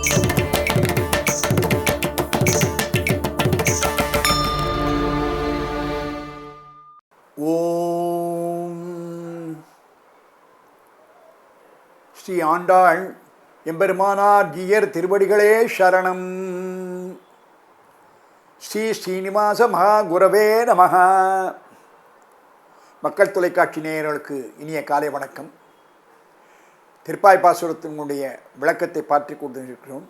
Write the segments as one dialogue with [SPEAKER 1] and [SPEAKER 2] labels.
[SPEAKER 1] ஓம் ஸ்ரீ ஆண்டாள் எம்பெருமானார் ஜீயர் திருவடிகளே சரணம். ஸ்ரீ ஸ்ரீனிவாச மகா குரவே நமஹ. மக்கள் தொலைக்காட்சி நேயர்களுக்கு இனிய காலை வணக்கம். திருப்பாய்ப்பாசுரத்தினுடைய விளக்கத்தை பார்த்து கொண்டிருக்கிறோம்.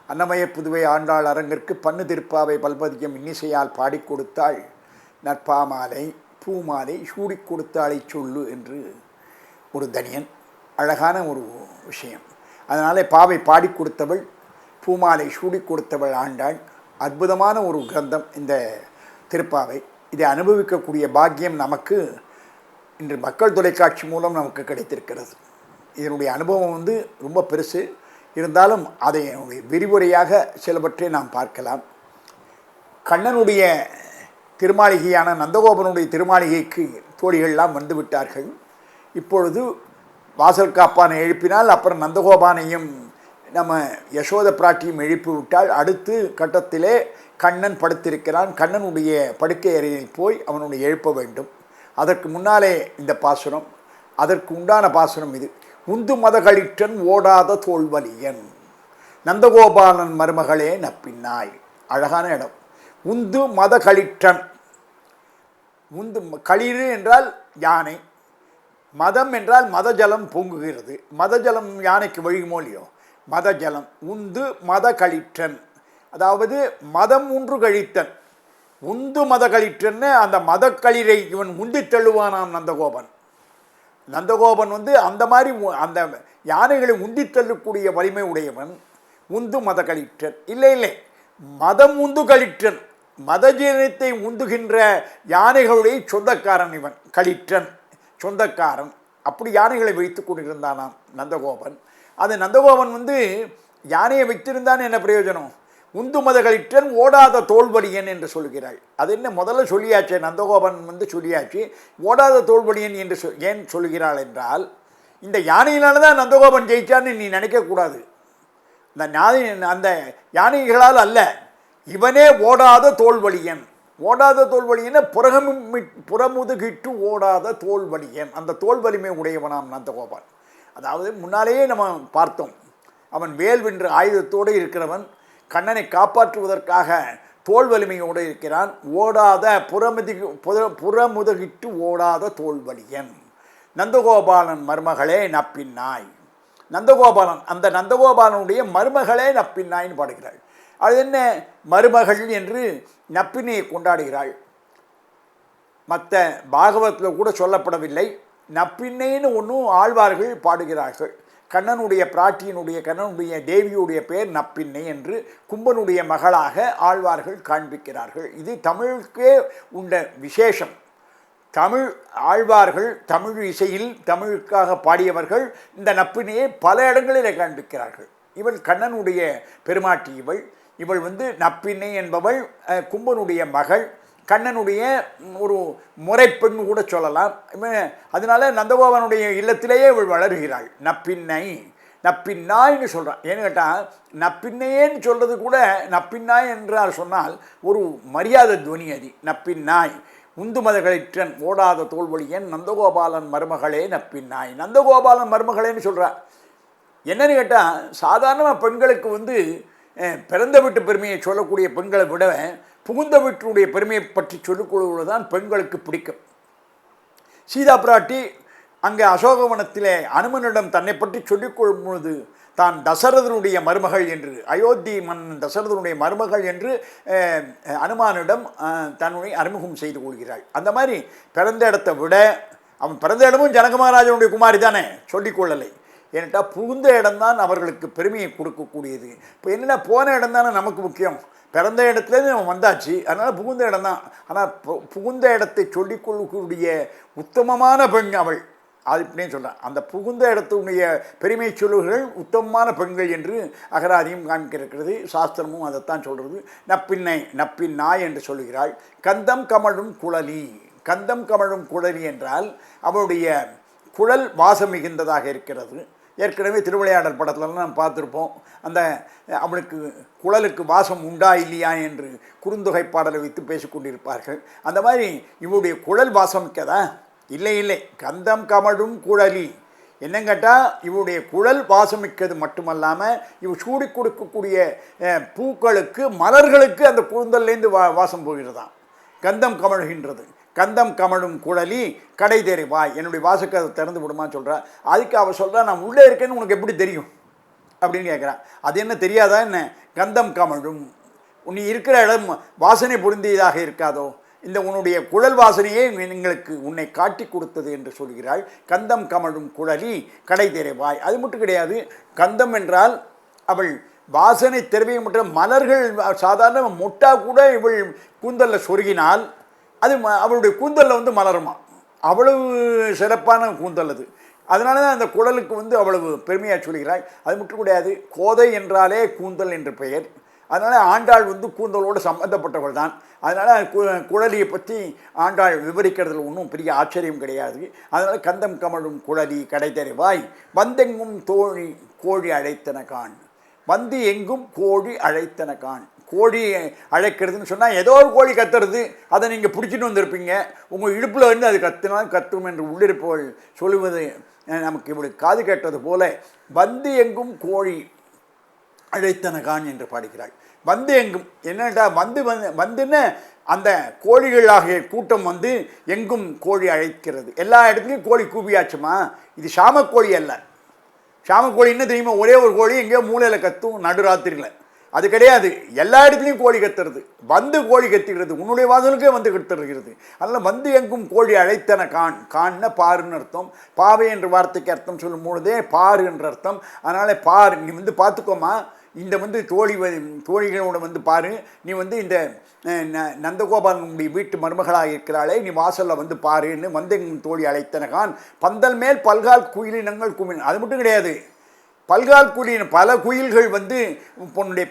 [SPEAKER 1] அன்னமய புதுவை ஆண்டாள் அரங்கிற்கு பன்னு திருப்பாவை பல்பதியம் இன்னிசையால் பாடிக் கொடுத்தாள் நற்பாமாலை பூமாலை சூடி கொடுத்தாளை சொல்லு என்று ஒரு தனியன். அழகான ஒரு விஷயம். அதனாலே பாவை பாடி கொடுத்தவள், பூமாலை சூடி கொடுத்தவள் ஆண்டாள். அற்புதமான ஒரு கிரந்தம் இந்த திருப்பாவை. இதை அனுபவிக்கக்கூடிய பாக்கியம் நமக்கு இன்று மக்கள் தொலைக்காட்சி மூலம் நமக்கு கிடைத்திருக்கிறது. இதனுடைய அனுபவம் ரொம்ப பெருசு. இருந்தாலும் அதை விரிவுரையாக சிலவற்றை நாம் பார்க்கலாம். கண்ணனுடைய திருமாளிகையான நந்தகோபனுடைய திருமாளிகைக்கு தோழிகள்லாம் வந்து விட்டார்கள். இப்பொழுது வாசல் காப்பானை எழுப்பினால் அப்புறம் நந்தகோபானையும் நம்ம யசோத பிராட்டியும் எழுப்பி விட்டால் அடுத்து கட்டத்திலே கண்ணன் படுத்திருக்கிறான். கண்ணனுடைய படுக்கை அறையில் போய் அவனுடைய எழுப்ப வேண்டும். அதற்கு முன்னாலே இந்த பாசுரம், அதற்கு உண்டான பாசுரம் இது. உந்து மதகளிற்றன் ஓடாத தோல்வலியன் நந்தகோபாலன் மருமகளே நப்பின்னாய். அழகான இடம். உந்து மதகளிற்றன். உந்து களிறு என்றால் யானை, மதம் என்றால் மதஜலம் பொங்குகிறது. மதஜலம் யானைக்கு வழியுமோ இல்லையோ, மதஜலம். உந்து மத களிற்றன், அதாவது மதம் ஒன்று கழித்தன். உந்து மத களிற்றன்னு அந்த மதக்களிரை இவன் உந்தி தள்ளுவானாம் நந்தகோபன். நந்தகோபன் அந்த மாதிரி அந்த யானைகளை உந்தி தள்ளக்கூடிய வலிமை உடையவன். உந்து மத களிற்றன். இல்லை, மதம் உந்து களிற்றன், மதஜீனத்தை உந்துகின்ற யானைகளுடைய சொந்தக்காரன் இவன். களிற்றன் சொந்தக்காரன். அப்படி யானைகளை வைத்து கொண்டிருந்தானாம் நந்தகோபன். அது நந்தகோபன் யானையை வைத்திருந்தான் என்ன பிரயோஜனம்? உந்து மத களிற்றன் ஓடாத தோல்வடியன் என்று சொல்கிறாள். அது என்ன முதல்ல சொல்லியாச்சு, நந்தகோபன் சொல்லியாச்சு. ஓடாத தோல்வடியன் என்று ஏன் சொல்கிறாள் என்றால், இந்த யானையினால தான் நந்தகோபன் ஜெயிச்சான்னு நீ நினைக்கக்கூடாது. அந்த யானைகளால் அல்ல, இவனே ஓடாத தோல்வலியன். ஓடாத தோல்வலியன புறமுதுகிட்டு ஓடாத தோல்வலியன். அந்த தோல் வலிமை உடையவனாம் நந்தகோபால். அதாவது முன்னாலேயே நம்ம பார்த்தோம், அவன் வேல் வென்று ஆயுதத்தோடு இருக்கிறவன். கண்ணனை காப்பாற்றுவதற்காக தோல் வலிமையோடு இருக்கிறான். ஓடாத புறமுதுகிட்டு ஓடாத தோல்வலியன் நந்தகோபாலன் மருமகளே நப்பின்னாய். நந்தகோபாலன், அந்த நந்தகோபாலனுடைய மருமகளே நப்பின்னாய்ன்னு பாடுகிறாள். அது என்ன மருமகள் என்று நப்பினையை கொண்டாடுகிறாள். மற்ற பாகவத்தில் கூட சொல்லப்படவில்லை. நப்பின்னைன்னு ஒன்றும் ஆழ்வார்கள் பாடுகிறார்கள். கண்ணனுடைய கண்ணனுடைய தேவியுடைய பேர் நப்பின்னை என்று கும்பனுடைய மகளாக ஆழ்வார்கள் காண்பிக்கிறார்கள். இது தமிழுக்கே உண்ட விசேஷம். தமிழ் ஆழ்வார்கள் தமிழ் இசையில் தமிழுக்காக பாடியவர்கள் இந்த நப்பினையை பல இடங்களில் காண்பிக்கிறார்கள். இவள் கண்ணனுடைய பெருமாட்டி. இவள் நப்பின்னை என்பவள் கும்பனுடைய மகள், கண்ணனுடைய ஒரு முறைப்பெண் கூட சொல்லலாம். அதனால நந்தகோபனுடைய இல்லத்திலேயே இவள் வளர்கிறாள். நப்பின்னாய்ன்னு சொல்கிறான். ஏன்னு கேட்டால், நப்பின்னையேன்னு சொல்கிறது கூட நப்பின்னாய் என்றால் சொன்னால் ஒரு மரியாதை துவனி. அது நப்பின்னாய். உந்து மதகளிற்றன் ஓடாத தோல்வலியன் நந்தகோபாலன் மருமகளே நப்பின்னாய். நந்தகோபாலன் மருமகளேன்னு சொல்கிறார். என்னன்னு கேட்டால், சாதாரணமாக பெண்களுக்கு பிறந்த வீட்டு பெருமையை சொல்லக்கூடிய பெண்களை விட புகுந்த வீட்டினுடைய பெருமையை பற்றி சொல்லிக்கொள்வது தான் பெண்களுக்கு பிடிக்கும். சீதா பிராட்டி அங்கே அசோகவனத்திலே அனுமனிடம் தன்னை பற்றி சொல்லிக்கொள்ளும் பொழுது தான் தசரதனுடைய மருமகள் என்று, அயோத்தி மன்னன் தசரதனுடைய மருமகள் என்று அனுமானிடம் தன்னுடைய அறிமுகம் செய்து கொள்கிறாள். அந்த மாதிரி பிறந்த இடத்தை விட, அவன் பிறந்த இடமும் ஜனக மகாராஜனுடைய குமாரி தானே, சொல்லிக்கொள்ளலை. ஏன்ட்டா புகுந்த இடம்தான் அவர்களுக்கு பெருமையை கொடுக்கக்கூடியது. இப்போ என்னென்னா, போன இடம் தானே நமக்கு முக்கியம். பிறந்த இடத்துலேருந்து நம்ம வந்தாச்சு, அதனால் புகுந்த இடம் தான். ஆனால் புகுந்த இடத்தை சொல்லிக்கொள்ளக்கூடிய உத்தமமான பெண் அவள். அது இப்படின்னு சொல்கிறான். அந்த புகுந்த இடத்துடைய பெருமை சொல்லுகள் உத்தமமான பெண்கள் என்று அகராதியும் காண்பிக்கிறது. சாஸ்திரமும் அதைத்தான் சொல்கிறது. நப்பின்னாய் என்று சொல்லுகிறாள். கந்தம் கமழும் குழலி. கந்தம் கமழும் குழலி என்றால் அவளுடைய குழல் வாசம் மிகுந்ததாக இருக்கிறது. ஏற்கனவே திருவிளையாடல் படத்துலலாம் நம்ம பார்த்துருப்போம். அந்த அவனுக்கு குழலுக்கு வாசம் உண்டா இல்லையா என்று குறுந்தொகை பாடலை வைத்து பேசிக்கொண்டிருப்பார்கள். அந்த மாதிரி இவருடைய குழல் வாசம் மிக்கதா? இல்லை இல்லை, கந்தம் கமழும் குழலி. என்னன்னு கேட்டால் இவருடைய குழல் வாசமிக்கிறது மட்டுமல்லாமல் இவர் சூடி கொடுக்கக்கூடிய பூக்களுக்கு மலர்களுக்கு அந்த கூந்தல்லேருந்து வாசம் போகிறதாம். கந்தம் கமழ்கின்றது. கந்தம் கமழும் குழலி கடை தேறி வாய், என்னுடைய வாசக்கதை திறந்து விடுமான்னு சொல்கிறா. அதுக்கு அவள் சொல்கிறா, நான் உள்ளே இருக்கேன்னு உனக்கு எப்படி தெரியும் அப்படின்னு கேட்குறான். அது என்ன தெரியாதா என்ன? கந்தம் கமழும், நீ இருக்கிற இடம் வாசனை பொருந்தியதாக இருக்காதோ, இந்த உன்னுடைய குழல் வாசனையே எங்களுக்கு உன்னை காட்டி கொடுத்தது என்று சொல்கிறாள். கந்தம் கமழும் குழலி கடை தேறி வாய். அது மட்டும் கிடையாது, கந்தம் என்றால் அவள் வாசனை திரவியம் மற்றும் மலர்கள் சாதாரண மொட்டா கூட இவள் கூந்தலில் சொருகினால் அது அவளுடைய கூந்தலில் மலருமா. அவ்வளவு சிறப்பான கூந்தல் அது. அதனால தான் அந்த குழலுக்கு அவ்வளவு பெருமையாக சொல்கிறாள். அது மட்டும் கிடையாது, கோதை என்றாலே கூந்தல் என்று பெயர். அதனால் ஆண்டாள் கூந்தலோடு சம்பந்தப்பட்டவள் தான். அதனால் குழலியை பற்றி ஆண்டாள் விவரிக்கிறதுல ஒன்றும் பெரிய ஆச்சரியம் கிடையாது. அதனால் கந்தம் கமழும் குழலி கடை தெறிவாய் வந்தெங்கும் தோழி கோழி அழைத்தன காண். வந்து எங்கும் கோழி அழைத்தன காண். கோழி அழைக்கிறதுன்னு சொன்னால் ஏதோ ஒரு கோழி கத்துறது, அதை நீங்கள் பிடிச்சிட்டு வந்திருப்பீங்க. உங்கள் இடுப்பில் அது கத்தினால் கத்தும் என்று உள்ளிருப்பவள் சொல்லுவது நமக்கு இப்படி காது கேட்டது போல வந்து எங்கும் கோழி அழைத்தனகான் என்று பாடுகிறாள். வந்து எங்கும் என்னடா வந்துன்னு அந்த கோழிகளாகிய கூட்டம் எங்கும் கோழி அழைக்கிறது. எல்லா இடத்துலையும் கோழி கூவியாச்சுமா. இது சாமக்கோழி அல்ல. சாமக்கோழி என்ன தெரியுமா? ஒரே ஒரு கோழி எங்கேயோ மூலையில் கத்தும் நடுராத்திரியில். அது கிடையாது, எல்லா இடத்துலையும் கோழி கத்துறது. கோழி கத்துகிறது, உன்னுடைய வாசலுக்கே கத்துறது. அதனால் எங்கும் கோழி அழைத்தன காண். காண்ன பாருன்னு அர்த்தம். பாவை என்ற வார்த்தைக்கு அர்த்தம் சொல்லும் பொழுதே பாரு என்ற அர்த்தம். அதனால் பாரு, நீ பார்த்துக்கோமா, இந்த தோழிகளோட பாரு, நீ இந்த நந்தகோபாலனுடைய வீட்டு மருமகளாக இருக்கிறாளே, நீ வாசலில் பாருன்னு எங்கும் தோழி அழைத்தனகான். பந்தல் மேல் பல்கால் குயிலினங்கள் குமிழ். அது மட்டும் கிடையாது, பல்கால் குயிலின பல குயில்கள் பொன்னுடைய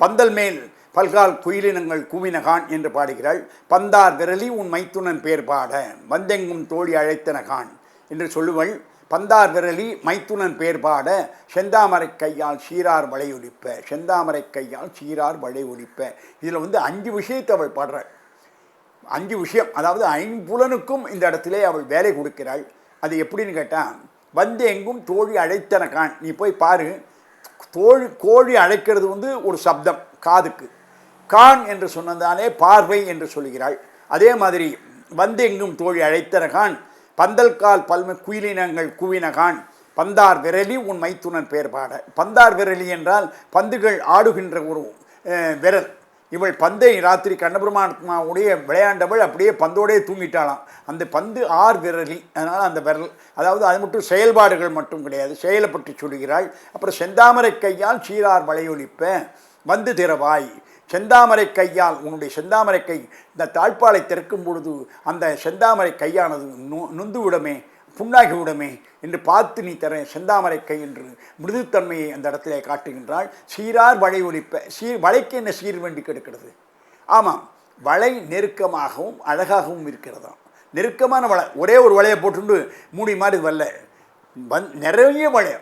[SPEAKER 1] பந்தல் மேல் பல்கால் குயிலினங்கள் குவினகான் என்று பாடுகிறாள். பந்தார் விரலி உன் மைத்துனன் பேர் பாட வந்தெங்கும் தோழி அழைத்தனகான் என்று சொல்லுவள். பந்தார் விரலி மைத்துனன் பேர் பாட செந்தாமரை கையால் சீரார் வளையொலிப்ப. செந்தாமரை கையால் சீரார் வளையொலிப்ப. இதில் 5 விஷயத்தை அவள் பாடுறாள். 5 விஷயம், அதாவது 5 புலனுக்கும் இந்த இடத்திலே அவள் வேலை கொடுக்கிறாள். அது எப்படின்னு கேட்டால், எங்கும் தோழி அழைத்தனகான். நீ போய் பாரு, கோழி அழைக்கிறது ஒரு சப்தம் காதுக்கு. கான் என்று சொன்னதாலே பார்வை என்று சொல்கிறாள். அதே மாதிரி எங்கும் தோழி அழைத்தனகான். பந்தல் கால் பல்மை குயிலினங்கள் குவினகான். பந்தார் விரலி உன் மைத்துனன் பேர் பாட. பந்தார் விரலி என்றால் பந்துகள் ஆடுகின்ற ஒரு விரல். இவள் பந்தை ராத்திரி கண்ணபெருமானுடைய விளையாண்டவள் அப்படியே பந்தோடே தூங்கிட்டாளாம். அந்த பந்து ஆர் விரலி, அதனால் அந்த விரல், அதாவது அது மட்டும் செயல்பாடுகள் மட்டும் கிடையாது, செயலை பற்றி சொல்கிறாள். அப்புறம் செந்தாமரை கையால் சீரார் வளையொலிப்ப திறவாய். செந்தாமரை கையால், உன்னுடைய செந்தாமரை கை இந்த தாழ்பாலை திறக்கும் பொழுது அந்த செந்தாமரை கையானது நொந்து விடமே, புண்ணாகி விடமே என்று பார்த்து நீ தர செந்தாமரை கை என்று மிருதுத்தன்மையை அந்த இடத்திலே காட்டுகின்றாள். சீரார் வளை ஒலிப்ப. வளைக்கு என்ன சீர் வேண்டி கிடக்கிறது? ஆமாம், வளை நெருக்கமாகவும் அழகாகவும் இருக்கிறதாம். நெருக்கமான வளை, ஒரே ஒரு வளையை போட்டுண்டு மூடி மாதிரி வரல, நிறைய வளை.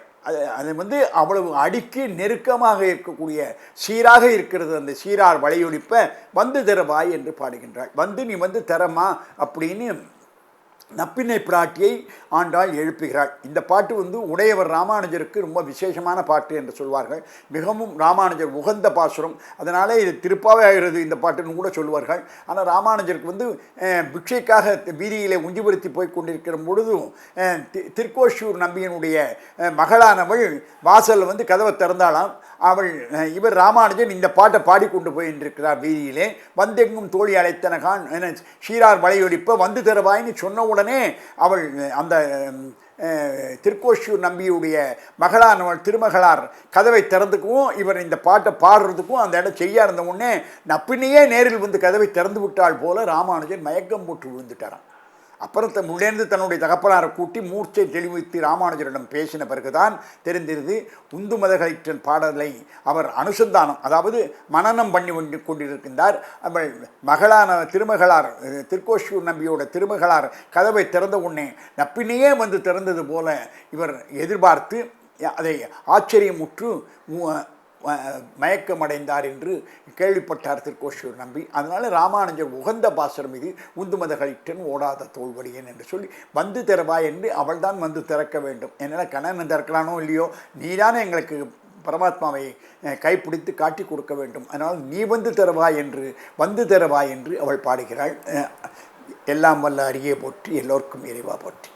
[SPEAKER 1] அது அவ்வளவு அடுக்கி நெருக்கமாக இருக்கக்கூடிய சீராக இருக்கிறது. அந்த சீரார் வளையொலிப்ப திறவாய் என்று பாடுகின்றாள். நீ தரமா அப்படின்னு நப்பினை பிராட்டியை ஆண்டாள் எழுப்புகிறாள். இந்த பாட்டு உடையவர் ராமானுஜருக்கு ரொம்ப விசேஷமான பாட்டு என்று சொல்வார்கள். மிகவும் ராமானுஜர் உகந்த பாசுரம். அதனாலே இது திருப்பாவை ஆகிறது இந்த பாட்டுன்னு கூட சொல்வார்கள். ஆனால் ராமானுஜருக்கு பிக்ஷைக்காக வீதியிலே உஞ்சிபுரத்தி போய் கொண்டிருக்கிற பொழுதும் திருக்கோஷூர் நம்பியனுடைய மகளானவள் வாசலில் கதவை திறந்தாலாம். இவர் ராமானுஜன் இந்த பாட்டை பாடிக்கொண்டு போயின்றிருக்கிறார் வீதியிலே. எங்கும் தோழி அழைத்தனகான் என சீரார் வளையொலிப்ப திறவாயின்னு சொன்ன உடனே அவள் அந்த திருக்கோஷூர் நம்பியுடைய மகளானவள் திருமகளார் கதவை திறந்துக்கவும் இவர் இந்த பாட்டை பாடுறதுக்கும் அந்த இடம் செய்ய இருந்த உடனே நப்பினையே நேரில் கதவை திறந்து விட்டால் போல ராமானுஜன் மயக்கம் போட்டு விழுந்துட்டாராம். அப்புறம் உள்ளேந்து தன்னுடைய தகப்பனாரை கூட்டி மூர்ச்சை தெளிவித்து ராமானுஜரிடம் பேசின பிறகுதான் தெரிந்திருது உந்துமதகளின் பாடலை அவர் அனுசந்தானம், அதாவது மனனம் பண்ணி கொண்டிருக்கின்றார். அவள் மகளான திருமகளார் திருக்கோஷூர் நம்பியோட திருமகளார் கதவை திறந்த உடனே நப்பினையே திறந்தது போல இவர் எதிர்பார்த்து அதை ஆச்சரியமுற்று மயக்கமடைந்தார் என்று கேள்விப்பட்டார் திருக்கோஷ்டியூர் நம்பி. அதனால் ராமானுஜர் உகந்த பாசரம் இது, உந்துமத கழிட்டன் ஓடாத தோல்வடியன் என்று சொல்லி வந்து திறவாய் என்று அவள் தான் வந்து திறக்க வேண்டும். என்னால் கண்ணன் திறக்கிறானோ இல்லையோ, நீதானே எங்களுக்கு பரமாத்மாவை கைப்பிடித்து காட்டி கொடுக்க வேண்டும், அதனால் நீ வந்து திறவாய் என்று அவள் பாடுகிறாள். எல்லாம் வல்ல அரியே போற்றி, எல்லோருக்கும் இறைவா போற்றி.